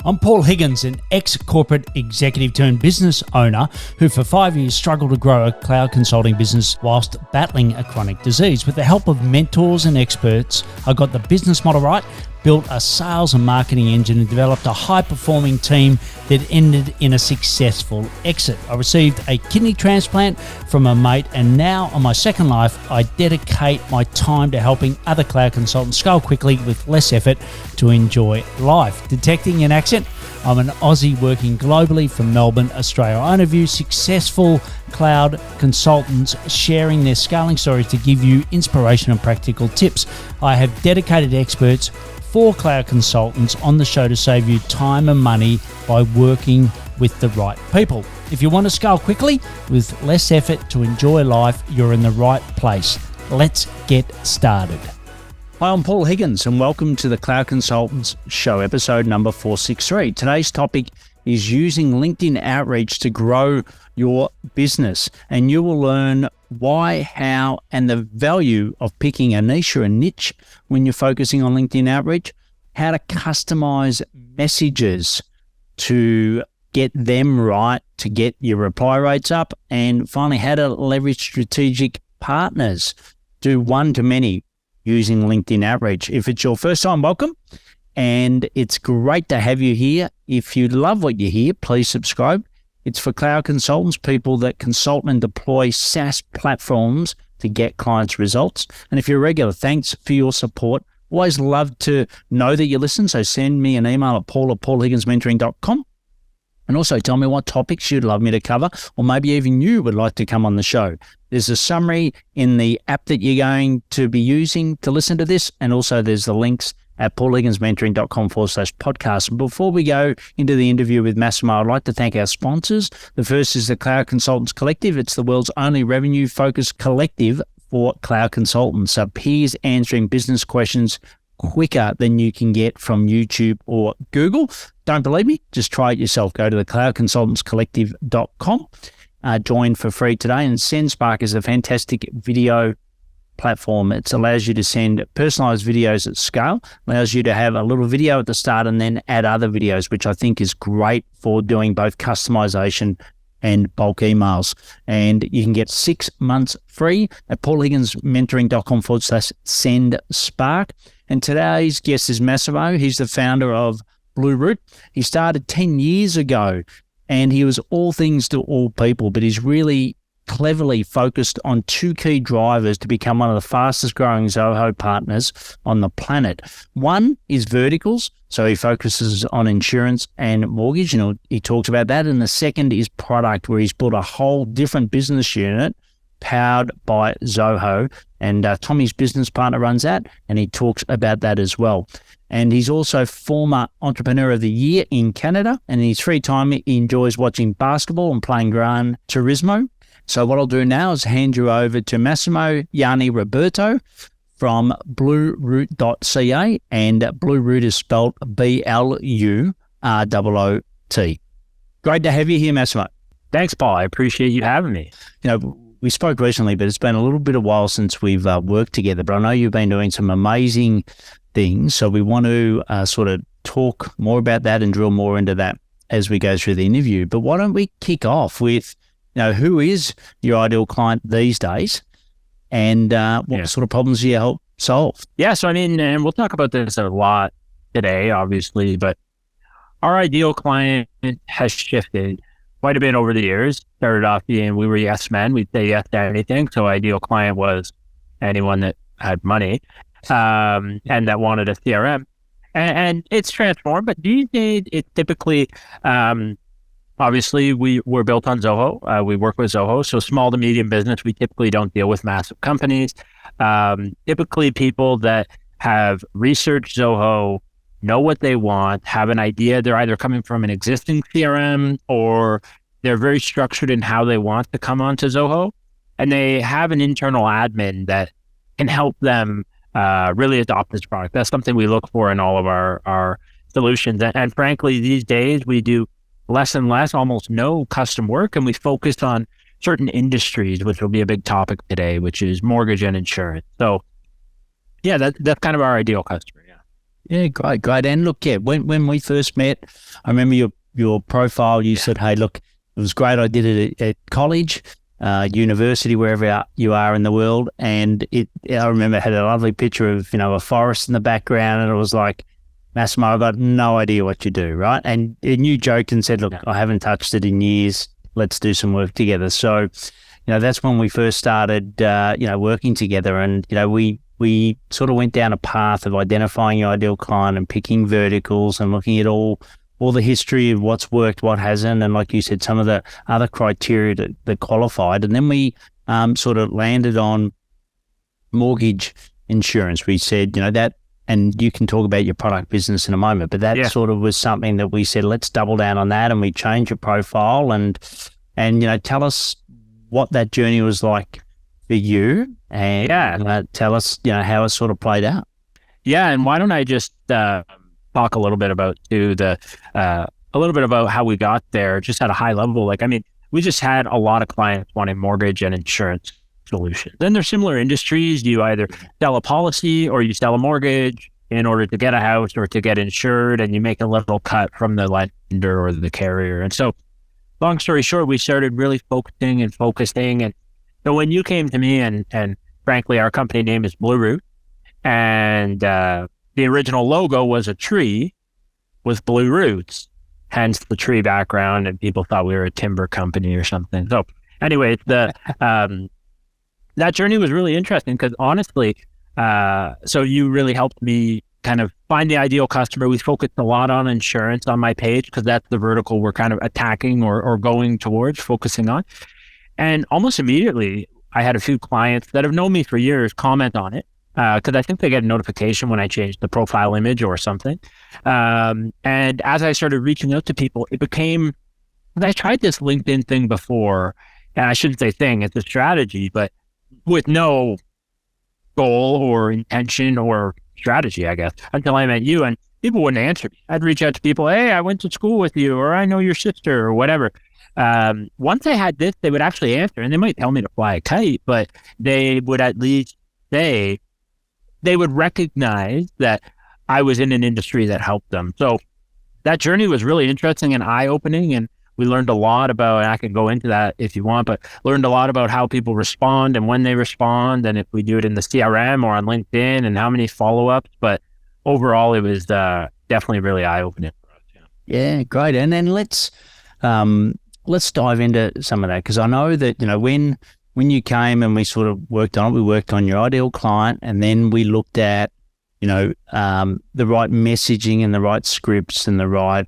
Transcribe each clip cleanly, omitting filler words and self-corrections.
I'm Paul Higgins, an ex-corporate executive turned business owner who for 5 years struggled to grow a cloud consulting business whilst battling a chronic disease. With the help of mentors and experts, I got the business model right, built a sales and marketing engine and developed a high-performing team that ended in a successful exit. I received a kidney transplant from a mate, and now on my second life, I dedicate my time to helping other cloud consultants scale quickly with less effort to enjoy life. Detecting an accent? I'm an Aussie working globally from Melbourne, Australia. I interview successful cloud consultants sharing their scaling stories to give you inspiration and practical tips. I have dedicated experts for cloud consultants on the show to save you time and money by working with the right people. If you want to scale quickly with less effort to enjoy life, you're in the right place. Let's get started. Hi, I'm Paul Higgins and welcome to the Cloud Consultants Show, episode number 463. Today's topic is using LinkedIn outreach to grow your business, and you will learn why, how, and the value of picking a niche or a niche when you're focusing on LinkedIn outreach, how to customize messages to get them right, to get your reply rates up, and finally, how to leverage strategic partners, do one-to-many using LinkedIn outreach. If it's your first time, welcome. And it's great to have you here. If you love what you hear, please subscribe. It's for cloud consultants, people that consult and deploy SaaS platforms to get clients results. And if you're a regular, thanks for your support. Always love to know that you listen. So send me an email at paul@paulhigginsmentoring.com. And also tell me what topics you'd love me to cover, or maybe even you would like to come on the show. There's a summary in the app that you're going to be using to listen to this. And also there's the links at paulhigginsmentoring.com/podcast. And before we go into the interview with Massimo, I'd like to thank our sponsors. The first is the Cloud Consultants Collective. It's the world's only revenue-focused collective for cloud consultants. So peers answering business questions quicker than you can get from YouTube or Google. Don't believe me? Just try it yourself. Go to the cloudconsultantscollective.com. Join for free today. And SendSpark is a fantastic video platform. It allows you to send personalized videos at scale, allows you to have a little video at the start and then add other videos, which I think is great for doing both customization and bulk emails. And you can get 6 months free at paulhigginsmentoring.com/SendSpark. And today's guest is Massimo. He's the founder of BluRoot. He started 10 years ago and he was all things to all people, but he's really cleverly focused on two key drivers to become one of the fastest growing Zoho partners on the planet. One is verticals. So he focuses on insurance and mortgage, and he talks about that. And the second is product, where he's built a whole different business unit powered by Zoho. And Tommy's business partner runs that, and he talks about that as well. And he's also former Entrepreneur of the Year in Canada. And in his free time, he enjoys watching basketball and playing Gran Turismo. So what I'll do now is hand you over to Massimo Ianniruberto from BluRoot.ca, and BluRoot is spelled BLUROOT. Great to have you here, Massimo. Thanks, Paul. I appreciate you having me. You know, we spoke recently, but it's been a little bit of a while since we've worked together, but I know you've been doing some amazing things. So we want to sort of talk more about that and drill more into that as we go through the interview. But why don't we kick off with, who is your ideal client these days, and what sort of problems do you help solve? Yeah, so and we'll talk about this a lot today, obviously, but our ideal client has shifted quite a bit over the years. Started off being, we were yes men, we'd say yes to anything. So ideal client was anyone that had money and that wanted a CRM. And it's transformed, but these days it's typically... obviously, we're built on Zoho. We work with Zoho. So small to medium business, we typically don't deal with massive companies. Typically people that have researched Zoho, know what they want, have an idea. They're either coming from an existing CRM or they're very structured in how they want to come onto Zoho. And they have an internal admin that can help them really adopt this product. That's something we look for in all of our solutions. And frankly, these days we do less and less, almost no custom work, and we focused on certain industries, which will be a big topic today, which is mortgage and insurance. So yeah, that's kind of our ideal customer. Yeah, great, great. And look, yeah, when we first met, I remember your profile. You said, "Hey, look, it was great. I did it at college, university, wherever you are in the world." And I remember it had a lovely picture of a forest in the background, and it was like, Massimo, I've got no idea what you do, right? And you joked and said, "Look, I haven't touched it in years. Let's do some work together." So, that's when we first started, working together, and we sort of went down a path of identifying your ideal client and picking verticals and looking at all the history of what's worked, what hasn't, and like you said, some of the other criteria that qualified. And then we sort of landed on mortgage insurance. We said, that, and you can talk about your product business in a moment, but that sort of was something that we said, let's double down on that, and we changed your profile and tell us what that journey was like for you, and tell us, how it sort of played out. Yeah, and why don't I just talk a little bit about a little bit about how we got there, just at a high level. Like, I mean, we just had a lot of clients wanting mortgage and insurance solutions. Then there's similar industries. You either sell a policy or you sell a mortgage in order to get a house or to get insured, and you make a little cut from the lender or the carrier. And so, long story short, we started really focusing. And so when you came to me, and frankly, our company name is BluRoot, and the original logo was a tree with blue roots, hence the tree background, and people thought we were a timber company or something. So anyway, that journey was really interesting because honestly, so you really helped me kind of find the ideal customer. We focused a lot on insurance on my page because that's the vertical we're kind of attacking or going towards, focusing on. And almost immediately, I had a few clients that have known me for years comment on it because I think they get a notification when I change the profile image or something. And as I started reaching out to people, it became, I tried this LinkedIn thing before, and I shouldn't say thing, it's a strategy, but with no goal or intention or strategy, I guess, until I met you, and people wouldn't answer me. I'd reach out to people, hey, I went to school with you, or I know your sister, or whatever. Once I had this, they would actually answer, and they might tell me to fly a kite, but they would at least say, they would recognize that I was in an industry that helped them. So that journey was really interesting and eye-opening, and we learned a lot about, and I can go into that if you want, but learned a lot about how people respond and when they respond, and if we do it in the CRM or on LinkedIn, and how many follow-ups. But overall, it was definitely really eye-opening for us. Yeah, great. And then let's dive into some of that, because I know that when you came and we sort of worked on it, we worked on your ideal client, and then we looked at the right messaging and the right scripts and the right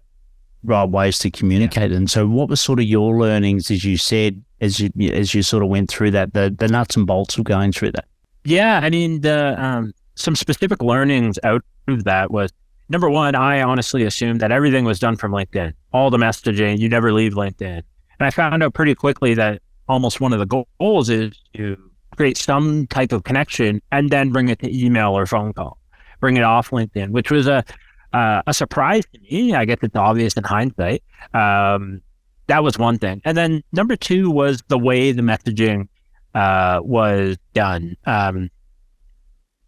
ways to communicate. And so what was sort of your learnings, as you said, as you sort of went through that, the nuts and bolts of going through that? Yeah, I mean, some specific learnings out of that was, number one, I honestly assumed that everything was done from LinkedIn, all the messaging, you never leave LinkedIn. And I found out pretty quickly that almost one of the goals is to create some type of connection and then bring it to email or phone call, bring it off LinkedIn, which was a surprise to me. I guess it's obvious in hindsight. That was one thing. And then number two was the way the messaging was done.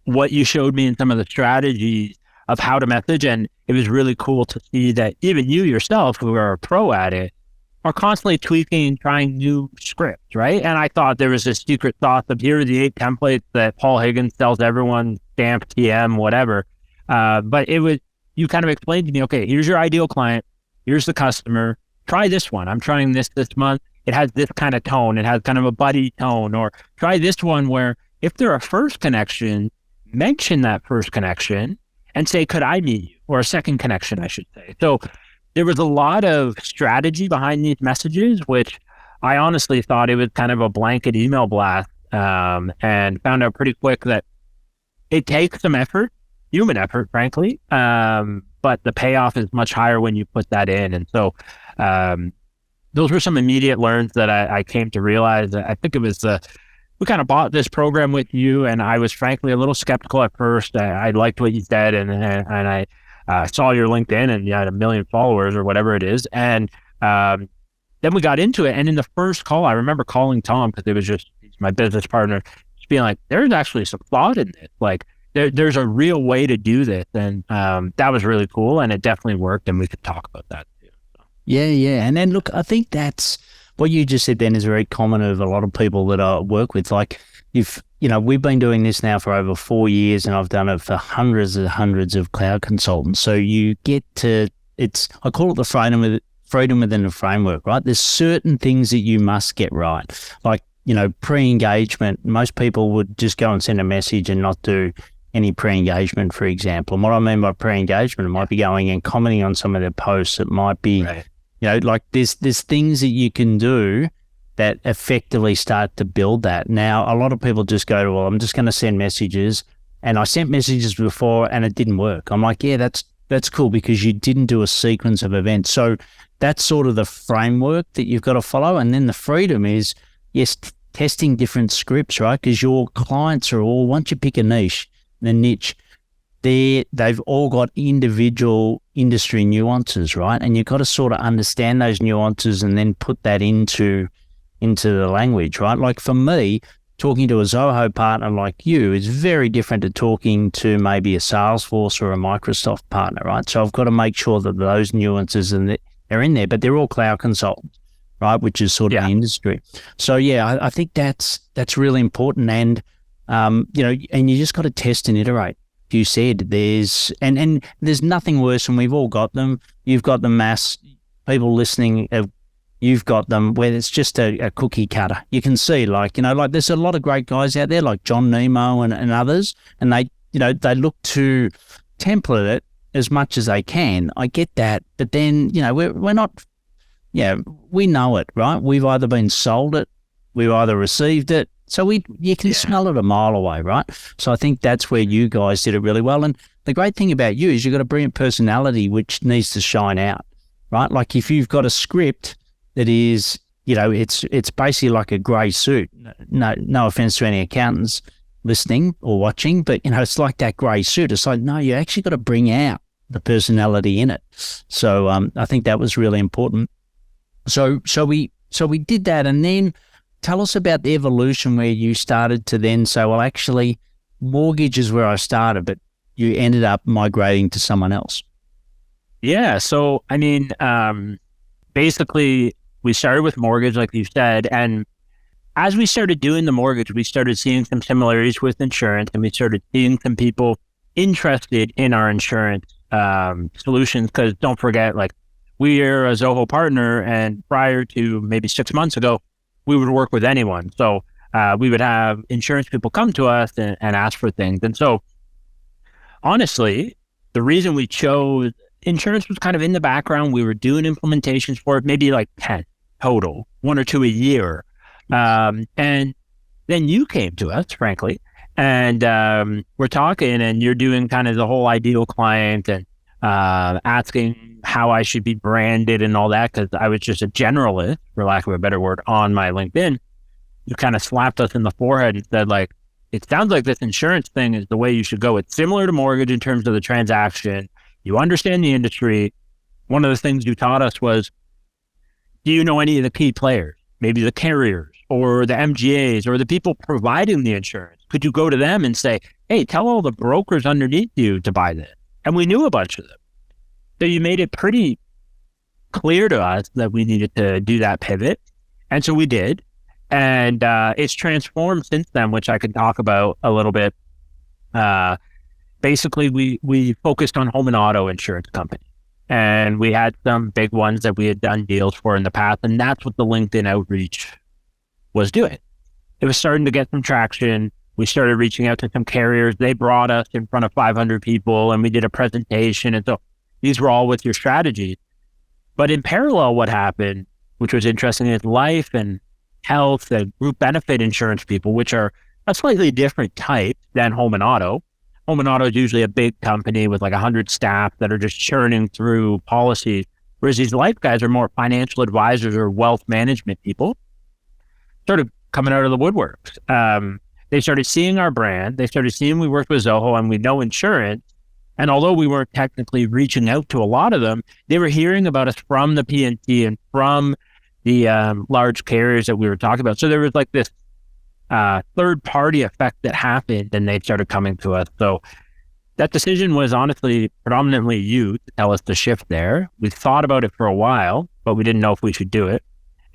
What you showed me in some of the strategies of how to message, and it was really cool to see that even you yourself, who are a pro at it, are constantly tweaking and trying new scripts, right? And I thought there was this secret sauce of, here are the 8 templates that Paul Higgins tells everyone, stamp, TM, whatever. But it was, you kind of explained to me, okay, here's your ideal client, here's the customer, try this one. I'm trying this month. It has this kind of tone. It has kind of a buddy tone. Or try this one where if they're a first connection, mention that first connection and say, could I meet you? Or a second connection, I should say. So there was a lot of strategy behind these messages, which I honestly thought it was kind of a blanket email blast, and found out pretty quick that it takes some effort, human effort, frankly, but the payoff is much higher when you put that in. And so those were some immediate learns that I came to realize. I think it was we kind of bought this program with you, and I was frankly a little skeptical at first. I liked what you said, and I saw your LinkedIn, and you had 1 million followers or whatever it is. And then we got into it. And in the first call, I remember calling Tom, because it was just, he's my business partner, just being like, there's actually some thought in this. Like, there's a real way to do this. And that was really cool. And it definitely worked. And we could talk about that too. So. Yeah. And then look, I think that's what you just said then is very common of a lot of people that I work with. Like if, we've been doing this now for over 4 years and I've done it for hundreds of cloud consultants. So you get to, I call it the freedom within the framework, right? There's certain things that you must get right. Like, pre-engagement, most people would just go and send a message and not do any pre-engagement, for example. And what I mean by pre-engagement, it might be going and commenting on some of their posts. It might be, right. Like there's things that you can do that effectively start to build that. Now, a lot of people just go to, well, I'm just going to send messages. And I sent messages before and it didn't work. I'm like, yeah, that's cool because you didn't do a sequence of events. So that's sort of the framework that you've got to follow. And then the freedom is, yes, testing different scripts, right? Because your clients are all, once you pick a niche, they've all got individual industry nuances, right? And you've got to sort of understand those nuances and then put that into the language, right? Like for me, talking to a Zoho partner like you is very different to talking to maybe a Salesforce or a Microsoft partner, right? So I've got to make sure that those nuances they're in there, but they're all cloud consultants, right? Which is sort of the industry. So yeah, I think that's really important. And, and you just got to test and iterate. You said there's nothing worse, and we've all got them. You've got them, Mass. People listening, you've got them where it's just a cookie cutter. You can see, like there's a lot of great guys out there, like John Nemo and others, and they look to template it as much as they can. I get that, but then we're not. Yeah, we know it, right? We've either been sold it, we've either received it. So you can smell it a mile away, right? So I think that's where you guys did it really well. And the great thing about you is you've got a brilliant personality which needs to shine out, right? Like if you've got a script that is, it's basically like a grey suit. No offense to any accountants listening or watching, but it's like that grey suit. It's like, no, you actually got to bring out the personality in it. So I think that was really important. So we did that, and then tell us about the evolution where you started to then say, well, actually, mortgage is where I started, but you ended up migrating to someone else. Yeah. So, basically, we started with mortgage, like you said, and as we started doing the mortgage, we started seeing some similarities with insurance, and we started seeing some people interested in our insurance solutions. Because don't forget, like, we are a Zoho partner, and prior to maybe 6 months ago, we would work with anyone. So we would have insurance people come to us and ask for things. And so honestly, the reason we chose insurance was kind of in the background. We were doing implementations for it, maybe like 10 total, 1 or 2 a year. And then you came to us, frankly, and we're talking, and you're doing kind of the whole ideal client and asking how I should be branded and all that, because I was just a generalist, for lack of a better word, on my LinkedIn. You kind of slapped us in the forehead and said, like, it sounds like this insurance thing is the way you should go. It's similar to mortgage in terms of the transaction. You understand the industry. One of the things you taught us was, do you know any of the key players? Maybe the carriers or the MGAs or the people providing the insurance. Could you go to them and say, hey, tell all the brokers underneath you to buy this? And we knew a bunch of them. So you made it pretty clear to us that we needed to do that pivot. And so we did. And it's transformed since then, which I could talk about a little bit. Basically, we focused on home and auto insurance companies. And we had some big ones that we had done deals for in the past. And that's what the LinkedIn outreach was doing. It was starting to get some traction. We started reaching out to some carriers. They brought us in front of 500 people and we did a presentation. And so these were all with your strategies. But in parallel, what happened, which was interesting, is life and health and group benefit insurance people, which are a slightly different type than home and auto. Home and auto is usually a big company with like 100 staff that are just churning through policies, whereas these life guys are more financial advisors or wealth management people, sort of coming out of the woodworks. They started seeing our brand. They started seeing we worked with Zoho and we know insurance. And although we weren't technically reaching out to a lot of them, they were hearing about us from the PNC and from the large carriers that we were talking about. So there was like this third party effect that happened, and they started coming to us. So that decision was honestly predominantly you to tell us to shift there. We thought about it for a while, but we didn't know if we should do it.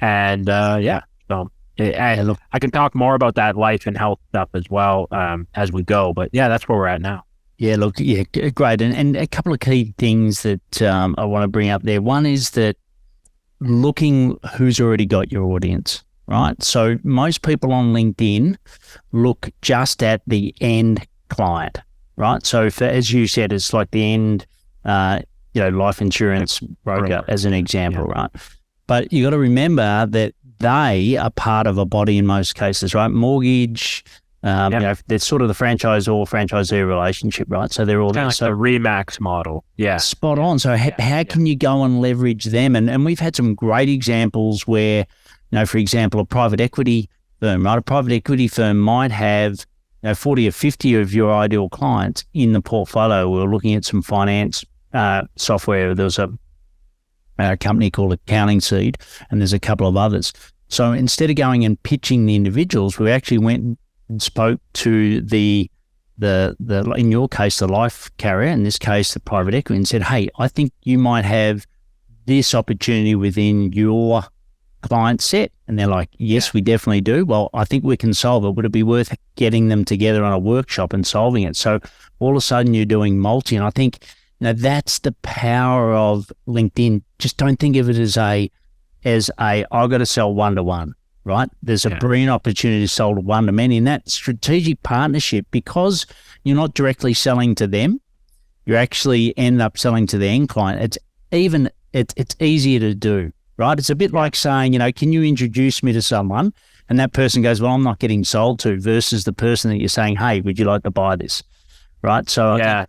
And so I can talk more about that life and health stuff as well as we go. But yeah, that's where we're at now. Yeah, look, yeah, great. And a couple of key things that I want to bring up there. One is that looking who's already got your audience, right? So most people on LinkedIn look just at the end client, right? So as you said, it's like the end, life insurance broker as an example, right? But you got to remember that they are part of a body in most cases, right? Mortgage, they're sort of the franchisor or franchisee relationship, right? So they're all kind of like the Remax model. Yeah. Spot on. So how can you go and leverage them? And we've had some great examples where, for example, a private equity firm, right? A private equity firm might have 40 or 50 of your ideal clients in the portfolio. We're looking at some finance software. There was a company called Accounting Seed, and there's a couple of others. So instead of going and pitching the individuals, we actually went and spoke to the in your case, the life carrier, in this case, the private equity, and said, hey, I think you might have this opportunity within your client set. And they're like, yes, we definitely do. Well, I think we can solve it. Would it be worth getting them together on a workshop and solving it? So all of a sudden you're doing multi. And I think, that's the power of LinkedIn. Just don't think of it as I've got to sell one-to-one, right? There's a brilliant opportunity to sell one-to-many. In that strategic partnership, because you're not directly selling to them, you actually end up selling to the end client. It's easier to do, right? It's a bit like saying, can you introduce me to someone? And that person goes, well, I'm not getting sold to, versus the person that you're saying, hey, would you like to buy this? Right? So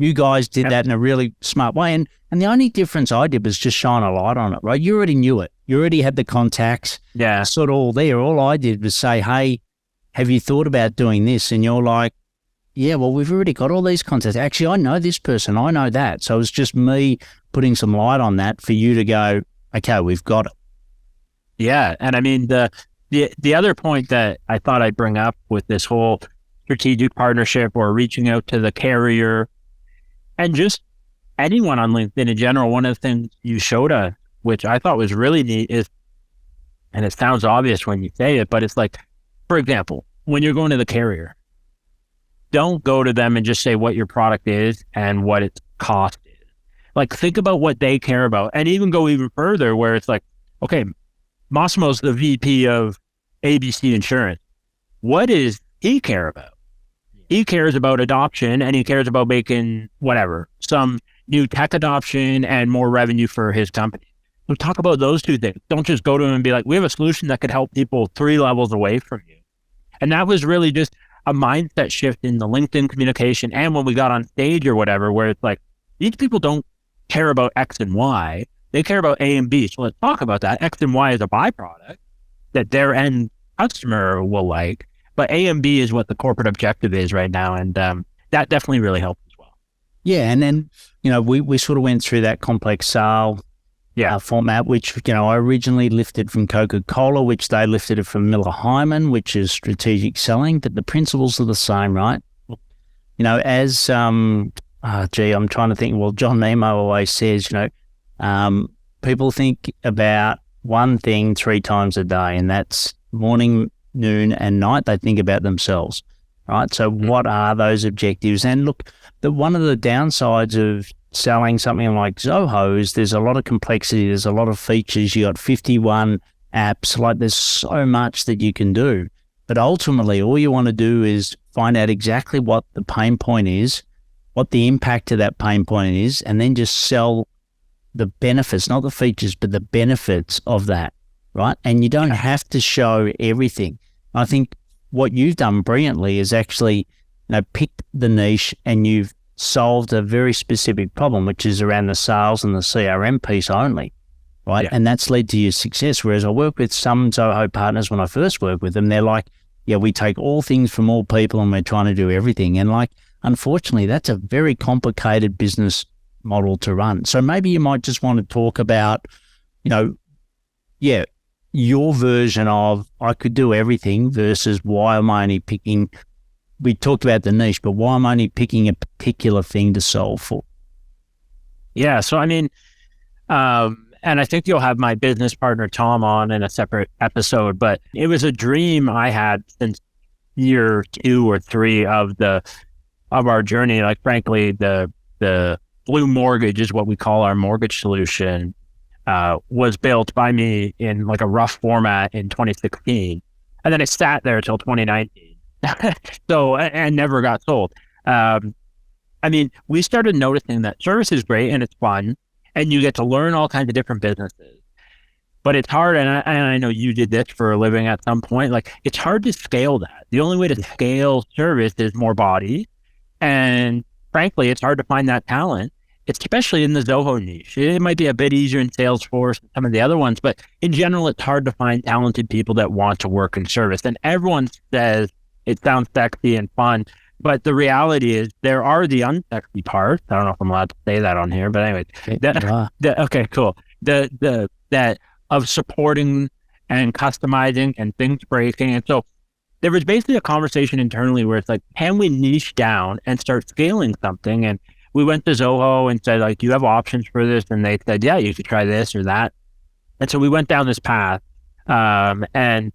you guys did that in a really smart way. And the only difference I did was just shine a light on it, right? You already knew it. You already had the contacts. Yeah. Sort of all there. All I did was say, hey, have you thought about doing this? And you're like, yeah, well, we've already got all these contacts. Actually, I know this person. I know that. So it was just me putting some light on that for you to go, okay, we've got it. Yeah. And I mean, the other point that I thought I'd bring up with this whole strategic partnership or reaching out to the carrier and just anyone on LinkedIn in general, one of the things you showed us, which I thought was really neat, is, and it sounds obvious when you say it, but it's like, for example, when you're going to the carrier, don't go to them and just say what your product is and what its cost is. Like, think about what they care about, and even go even further where it's like, okay, Massimo's the VP of ABC Insurance. What does he care about? He cares about adoption, and he cares about making some new tech adoption and more revenue for his company. So talk about those two things. Don't just go to him and be like, we have a solution that could help people 3 levels away from you. And that was really just a mindset shift in the LinkedIn communication. And when we got on stage or whatever, where it's like, these people don't care about X and Y. They care about A and B. So let's talk about that. X and Y is a byproduct that their end customer will like. But A and B is what the corporate objective is right now. And that definitely really helped as well. Yeah. And then, we sort of went through that complex sale format, which, I originally lifted from Coca-Cola, which they lifted it from Miller Hyman, which is strategic selling, but the principles are the same, right? As, I'm trying to think, well, John Nemo always says, people think about one thing 3 times a day, and that's morning, noon, and night. They think about themselves, right? So what are those objectives? And look, one of the downsides of selling something like Zoho is there's a lot of complexity. There's a lot of features. You got 51 apps. Like, there's so much that you can do. But ultimately, all you want to do is find out exactly what the pain point is, what the impact of that pain point is, and then just sell the benefits, not the features, but the benefits of that, right? And you don't have to show everything. I think what you've done brilliantly is actually, picked the niche, and you've solved a very specific problem, which is around the sales and the CRM piece only, right? Yeah. And that's led to your success. Whereas I work with some Zoho partners, when I first work with them, they're like, yeah, we take all things from all people and we're trying to do everything. And like, unfortunately, that's a very complicated business model to run. So maybe you might just want to talk about, your version of I could do everything versus why am I only picking, we talked about the niche, but why am I only picking a particular thing to solve for? Yeah. So, I mean, and I think you'll have my business partner, Tom, on in a separate episode, but it was a dream I had since year 2 or 3 of our journey. Like, frankly, the Blue Mortgage is what we call our mortgage solution, was built by me in like a rough format in 2016. And then it sat there till 2019. So, and never got sold. I mean, we started noticing that service is great and it's fun and you get to learn all kinds of different businesses, but it's hard. And I know you did this for a living at some point. Like, it's hard to scale that. The only way to scale service is more bodies. And frankly, it's hard to find that talent, especially in the Zoho niche. It might be a bit easier in Salesforce and some of the other ones, but in general, it's hard to find talented people that want to work in service. And everyone says it sounds sexy and fun, but the reality is there are the unsexy parts. I don't know if I'm allowed to say that on here, but anyway, okay, cool. That of supporting and customizing and things breaking. And so there was basically a conversation internally where it's like, can we niche down and start scaling something? And we went to Zoho and said, like, do you have options for this? And they said, yeah, you could try this or that. And so we went down this path. And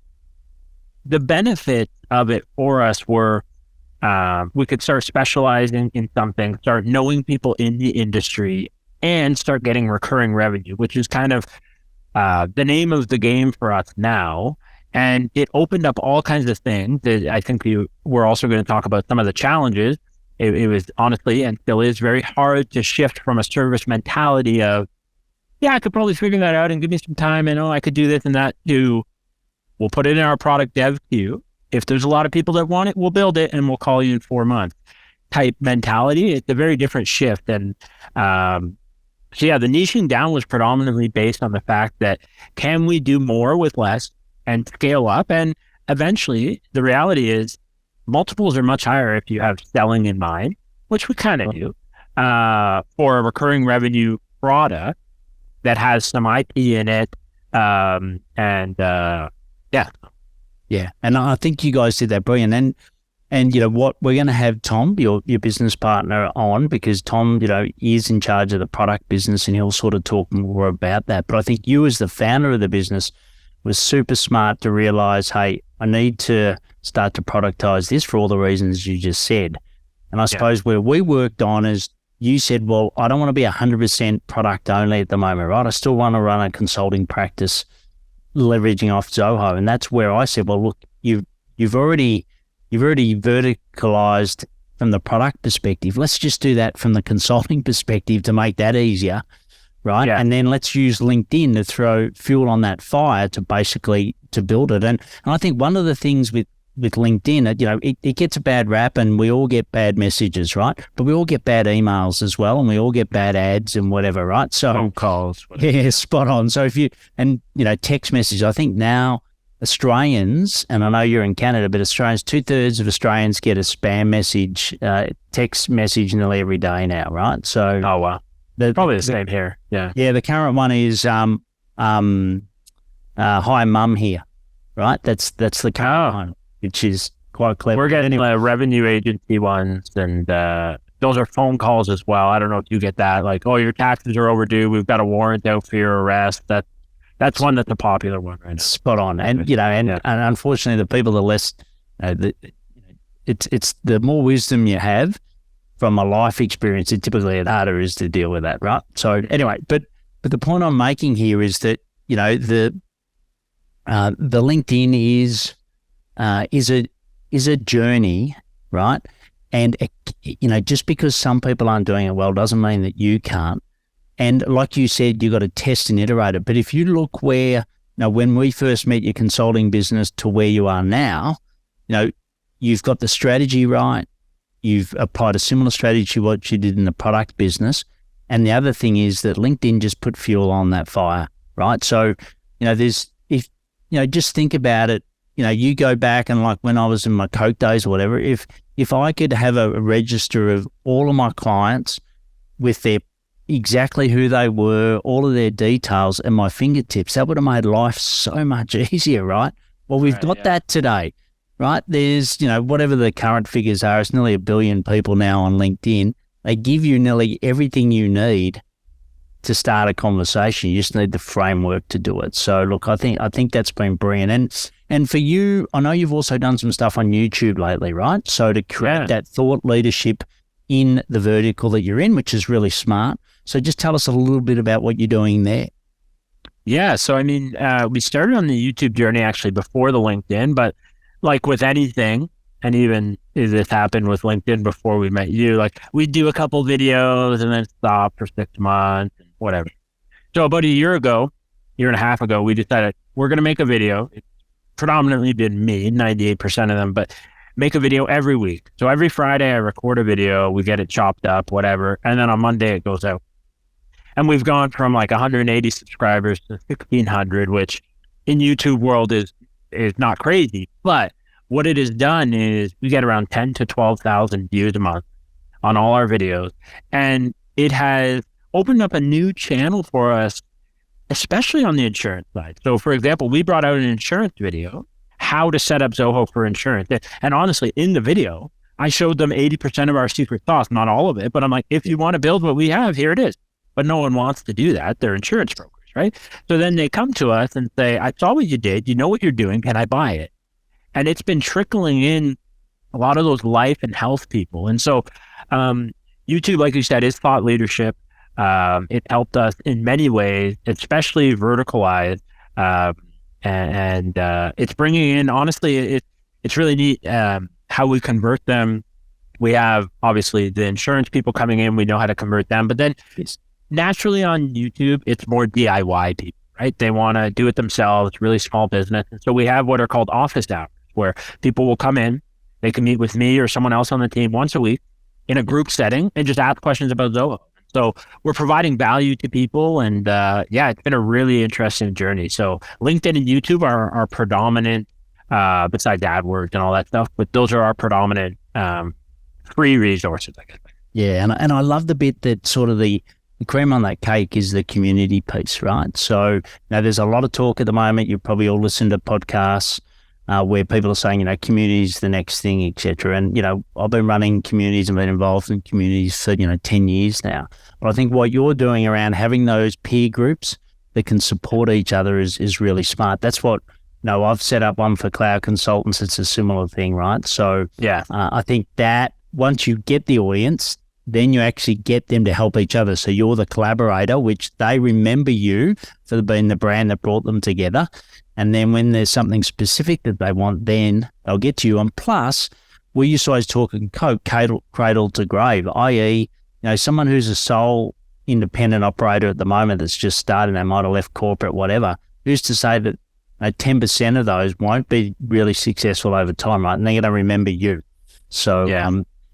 the benefits of it for us were, we could start specializing in something, start knowing people in the industry, and start getting recurring revenue, which is kind of the name of the game for us now. And it opened up all kinds of things. I think we're also going to talk about some of the challenges. It was honestly, and still is, very hard to shift from a service mentality of, yeah, I could probably figure that out and give me some time and, oh, I could do this and that, to, we'll put it in our product dev queue. If there's a lot of people that want it, we'll build it and we'll call you in 4 months type mentality. It's a very different shift. And so yeah, the niching down was predominantly based on the fact that, can we do more with less and scale up? And eventually the reality is multiples are much higher if you have selling in mind, which we kind of do, for a recurring revenue product that has some IP in it. Yeah. And I think you guys did that brilliant. And you know what, we're going to have Tom, your business partner, on, because Tom, you know, is in charge of the product business and he'll sort of talk more about that. But I think you, as the founder of the business, was super smart to realize, hey, I need to start to productize this for all the reasons you just said. And I suppose where we worked on is, you said, well, I don't want to be 100% product only at the moment, right? I still want to run a consulting practice leveraging off Zoho. And that's where I said, well, look, you've already verticalized from the product perspective. Let's just do that from the consulting perspective to make that easier, right? Yeah. And then let's use LinkedIn to throw fuel on that fire to basically to build it. And I think one of the things with LinkedIn, you know, it gets a bad rap and we all get bad messages, right? But we all get bad emails as well, and we all get bad ads and whatever, right? So phone calls. Whatever. Yeah, spot on. So text messages, I think now Australians, and I know you're in Canada, but Australians, 2/3 of Australians get a spam message, text message nearly every day now, right? So oh wow, probably the same here. Yeah. The current one is hi mum here, right? That's the current one, which is quite clever. We're getting revenue agency ones, and those are phone calls as well. I don't know if you get that, like, oh, your taxes are overdue, we've got a warrant out for your arrest. That's one that's a popular one right now. Spot on. And and unfortunately, the people that less, it's the more wisdom you have from a life experience, it typically harder is to deal with that, right? So anyway, but the point I'm making here is that, you know, the LinkedIn is a journey, right? And just because some people aren't doing it well doesn't mean that you can't. And like you said, you got to test and iterate it. But if you look when we first met your consulting business to where you are now, you know, you've got the strategy right. You've applied a similar strategy to what you did in the product business. And the other thing is that LinkedIn just put fuel on that fire, right? So, just think about it. You know, you go back and, like, when I was in my Coke days or whatever, if I could have a register of all of my clients with their exactly who they were, all of their details at my fingertips. That would have made life so much easier, right? Well, we've got that today, right? There's, whatever the current figures are, it's nearly 1 billion people now on LinkedIn. They give you nearly everything you need to start a conversation. You just need the framework to do it. So look, I think that's been brilliant. And for you, I know you've also done some stuff on YouTube lately, right? So to create that thought leadership in the vertical that you're in, which is really smart. So just tell us a little bit about what you're doing there. Yeah. So, I mean, we started on the YouTube journey actually before the LinkedIn, but like with anything, and even this happened with LinkedIn before we met you, like we'd do a couple videos and then stop for 6 months and whatever. So about a year and a half ago, we decided we're going to make a video. It's predominantly been me, 98% of them, but make a video every week. So every Friday I record a video, we get it chopped up, whatever. And then on Monday it goes out. And we've gone from like 180 subscribers to 1,600, which in YouTube world is not crazy. But what it has done is we get around 10 to 12,000 views a month on all our videos. And it has opened up a new channel for us, especially on the insurance side. So for example, we brought out an insurance video, how to set up Zoho for insurance. And honestly, in the video, I showed them 80% of our secret sauce, not all of it, but I'm like, if you want to build what we have, here it is. But no one wants to do that. They're insurance brokers, right? So then they come to us and say, I saw what you did. You know what you're doing. Can I buy it? And it's been trickling in a lot of those life and health people. And so YouTube, like you said, is thought leadership. It helped us in many ways, especially verticalized. And it's bringing in, honestly, it's really neat how we convert them. We have, obviously, the insurance people coming in. We know how to convert them. But then naturally on YouTube, it's more DIY people, right? They want to do it themselves, really small business. And so we have what are called office hours, where people will come in, they can meet with me or someone else on the team once a week in a group setting and just ask questions about Zoho. So we're providing value to people, and it's been a really interesting journey. So LinkedIn and YouTube are our predominant, besides AdWords and all that stuff, but those are our predominant free resources, I guess. Yeah, and I love the bit that sort of the cream on that cake is the community piece, right? So there's a lot of talk at the moment. You probably all listen to podcasts where people are saying, community is the next thing, etc. And, I've been running communities and been involved in communities for, 10 years now. But I think what you're doing around having those peer groups that can support each other is really smart. That's what, I've set up one for cloud consultants. It's a similar thing, right? So I think that once you get the audience, then you actually get them to help each other. So you're the collaborator, which they remember you for being the brand that brought them together. And then when there's something specific that they want, then they'll get to you. And plus, we used to always talk in cradle to grave, i.e., someone who's a sole independent operator at the moment that's just started, they might have left corporate, whatever, who's to say that 10% of those won't be really successful over time, right? And they're going to remember you. So,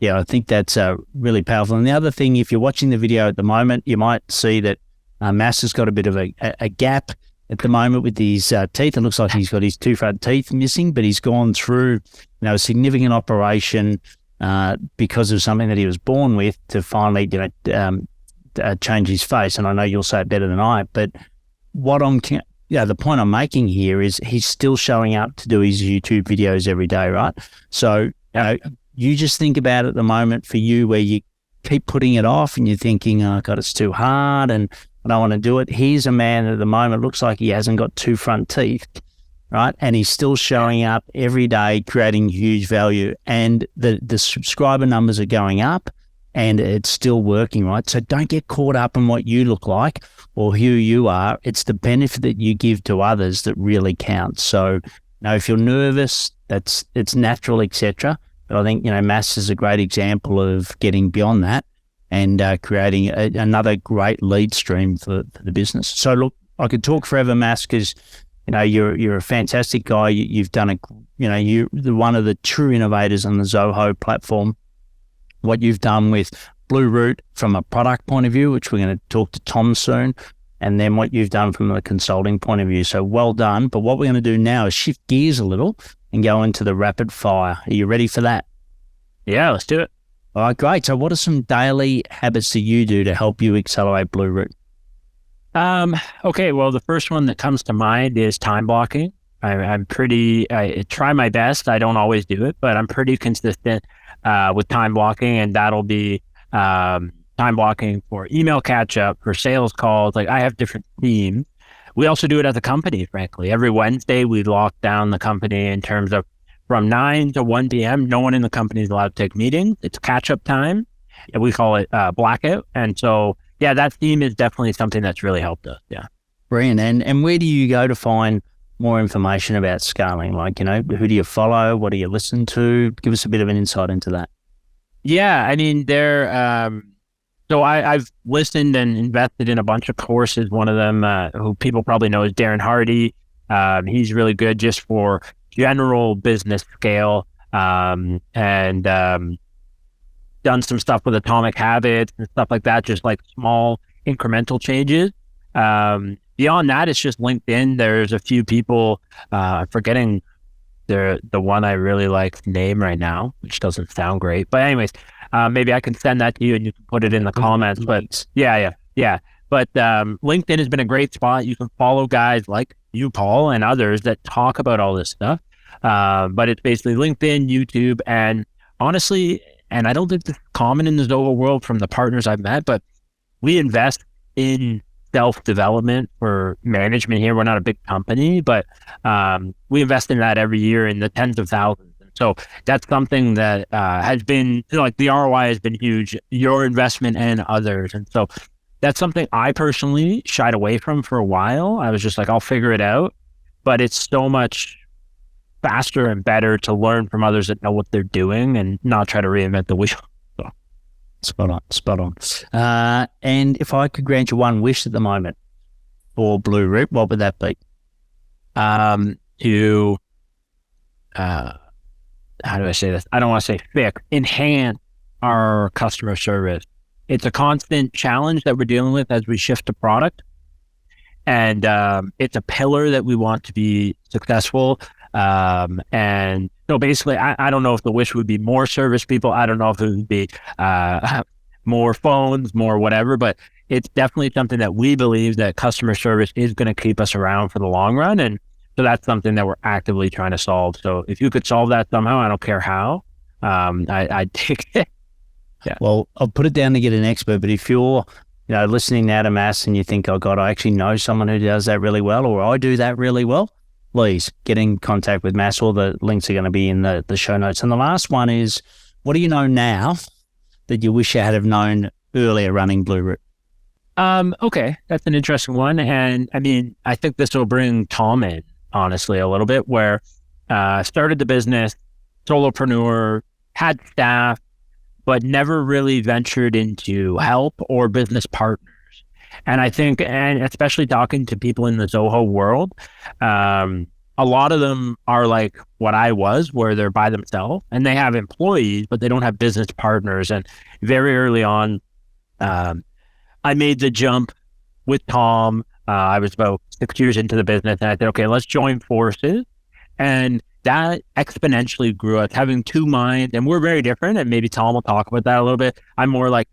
I think that's really powerful. And the other thing, if you're watching the video at the moment, you might see that Mass has got a bit of a gap at the moment with his teeth. It looks like he's got his 2 front teeth missing, but he's gone through a significant operation because of something that he was born with to finally change his face. And I know you'll say it better than I, but the point I'm making here is he's still showing up to do his YouTube videos every day, right? So you just think about it at the moment for you where you keep putting it off and you're thinking, oh God, it's too hard and I don't want to do it. Here's a man at the moment, looks like he hasn't got 2 front teeth, right? And he's still showing up every day, creating huge value, and the subscriber numbers are going up and it's still working, right? So don't get caught up in what you look like or who you are. It's the benefit that you give to others that really counts. So if you're nervous, it's natural, etc. But I think, Mass is a great example of getting beyond that and creating another great lead stream for the business. So look, I could talk forever, Mass, because, you're a fantastic guy. You've done you're one of the true innovators on the Zoho platform. What you've done with BluRoot from a product point of view, which we're going to talk to Tom soon, and then what you've done from a consulting point of view. So well done. But what we're going to do now is shift gears a little and go into the rapid fire. Are you ready for that? Yeah, let's do it. All right, great. So what are some daily habits that you do to help you accelerate BluRoot? Okay, well, the first one that comes to mind is time blocking. I try my best. I don't always do it, but I'm pretty consistent with time blocking, and that'll be time blocking for email catch up, for sales calls. Like, I have different themes. We also do it as a company, frankly. Every Wednesday, we lock down the company in terms of from 9 to 1 p.m. No one in the company is allowed to take meetings. It's catch up time, and we call it blackout. And so, yeah, that theme is definitely something that's really helped us. Yeah. Brilliant. And where do you go to find more information about scaling? Like, who do you follow? What do you listen to? Give us a bit of an insight into that. Yeah, I mean, so I've listened and invested in a bunch of courses. One of them, who people probably know, is Darren Hardy. He's really good just for general business scale, and done some stuff with Atomic Habits and stuff like that, just like small incremental changes. Beyond that, it's just LinkedIn. There's a few people, I'm forgetting the one I really like name right now, which doesn't sound great. But anyways, maybe I can send that to you and you can put it in the comments. But yeah. But LinkedIn has been a great spot. You can follow guys like you, Paul, and others that talk about all this stuff. But it's basically LinkedIn, YouTube, and honestly, and I don't think this is common in the Zoho world from the partners I've met, but we invest in self-development for management here. We're not a big company, but we invest in that every year in the tens of thousands. And so that's something that has been, like, the ROI has been huge, your investment and others. And so that's something I personally shied away from for a while. I was just like, I'll figure it out. But it's so much faster and better to learn from others that know what they're doing and not try to reinvent the wheel. So. Spot on. And if I could grant you one wish at the moment for BluRoot, what would that be? To how do I say this? I don't want to say fix, enhance our customer service. It's a constant challenge that we're dealing with as we shift to product. And it's a pillar that we want to be successful. And so basically, I don't know if the wish would be more service people. I don't know if it would be more phones, more whatever, but it's definitely something that we believe that customer service is going to keep us around for the long run. And so that's something that we're actively trying to solve. So if you could solve that somehow, I don't care how, I'd take it. Yeah. Well, I'll put it down to get an expert, but if you're listening now to Mass and you think, oh God, I actually know someone who does that really well, or I do that really well, please get in contact with Mass. All the links are going to be in the show notes. And the last one is, what do you know now that you wish you had have known earlier running BluRoot? Okay, that's an interesting one. And I mean, I think this will bring Tom in, honestly, a little bit, where started the business, solopreneur, had staff, but never really ventured into help or business partners. And I think, and especially talking to people in the Zoho world, a lot of them are like what I was, where they're by themselves and they have employees, but they don't have business partners. And very early on, I made the jump with Tom. I was about 6 years into the business, and I said, okay, let's join forces. And that exponentially grew us, having two minds, and we're very different. And maybe Tom will talk about that a little bit. I'm more like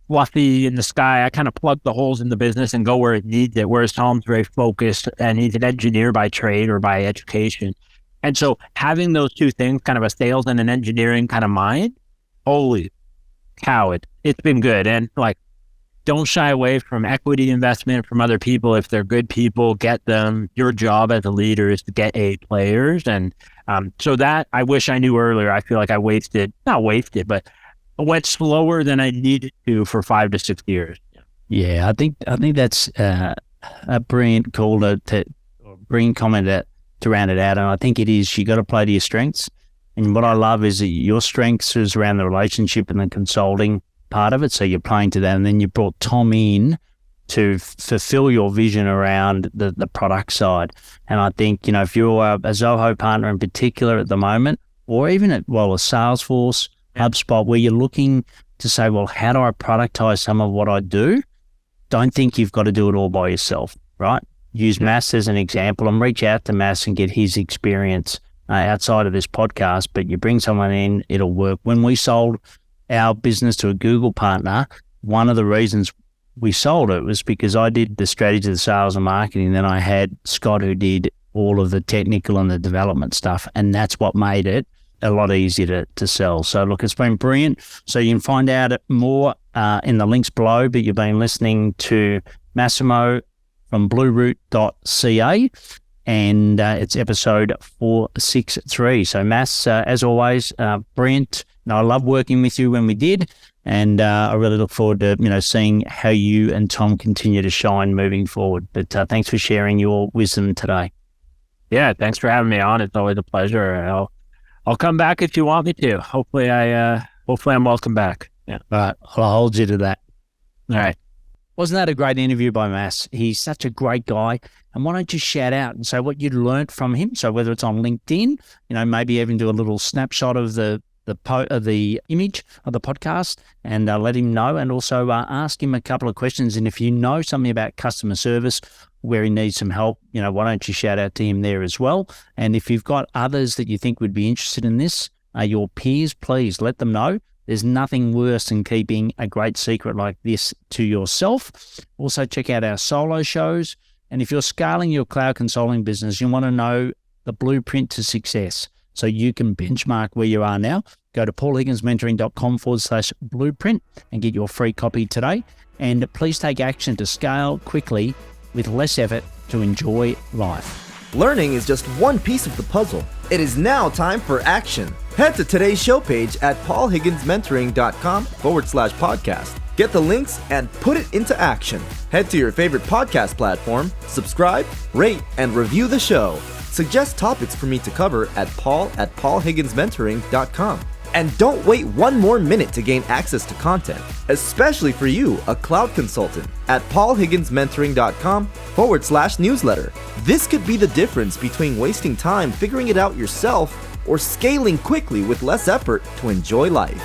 fluffy in the sky. I kind of plug the holes in the business and go where it needs it, whereas Tom's very focused, and he's an engineer by trade or by education. And so having those two things, kind of a sales and an engineering kind of mind, holy cow, it's been good. And like, don't shy away from equity investment from other people. If they're good people, get them. Your job as a leader is to get A players. And so that I wish I knew earlier. I feel like I not wasted, but I went slower than I needed to for 5 to 6 years. Yeah, I think that's a brilliant call brilliant comment to round it out. And I think it is, you got to play to your strengths. And what I love is that your strengths is around the relationship and the consulting part of it. So you're playing to that. And then you brought Tom in to fulfill your vision around the product side. And I think, if you're a Zoho partner in particular at the moment, or even a Salesforce, HubSpot, where you're looking to say, well, how do I productize some of what I do? Don't think you've got to do it all by yourself, right? Use Mass as an example and reach out to Mass and get his experience outside of this podcast, but you bring someone in, it'll work. When we sold our business to a Google partner, one of the reasons we sold it was because I did the strategy, the sales and marketing. Then I had Scott who did all of the technical and the development stuff. And that's what made it a lot easier to sell. So look, it's been brilliant. So you can find out more in the links below, but you've been listening to Massimo from BluRoot.ca, and it's episode 463. So Mass, as always, brilliant. I love working with you when we did, and I really look forward to seeing how you and Tom continue to shine moving forward. But thanks for sharing your wisdom today. Yeah, thanks for having me on. It's always a pleasure. I'll come back if you want me to. Hopefully I'm welcome back. Yeah. All right, I'll hold you to that. All right. Wasn't that a great interview by Mass? He's such a great guy. And why don't you shout out and say what you'd learned from him? So whether it's on LinkedIn, maybe even do a little snapshot of the image of the podcast and let him know, and also ask him a couple of questions. And if you know something about customer service where he needs some help, why don't you shout out to him there as well? And if you've got others that you think would be interested in this, your peers, please let them know. There's nothing worse than keeping a great secret like this to yourself. Also, check out our solo shows. And if you're scaling your cloud consulting business, you want to know the blueprint to success so you can benchmark where you are now. Go to paulhigginsmentoring.com/blueprint and get your free copy today. And please take action to scale quickly with less effort to enjoy life. Learning is just one piece of the puzzle. It is now time for action. Head to today's show page at paulhigginsmentoring.com/podcast. Get the links and put it into action. Head to your favorite podcast platform, subscribe, rate, and review the show. Suggest topics for me to cover at paul@paulhigginsmentoring.com. And don't wait one more minute to gain access to content, especially for you, a cloud consultant, at paulhigginsmentoring.com/newsletter. This could be the difference between wasting time figuring it out yourself or scaling quickly with less effort to enjoy life.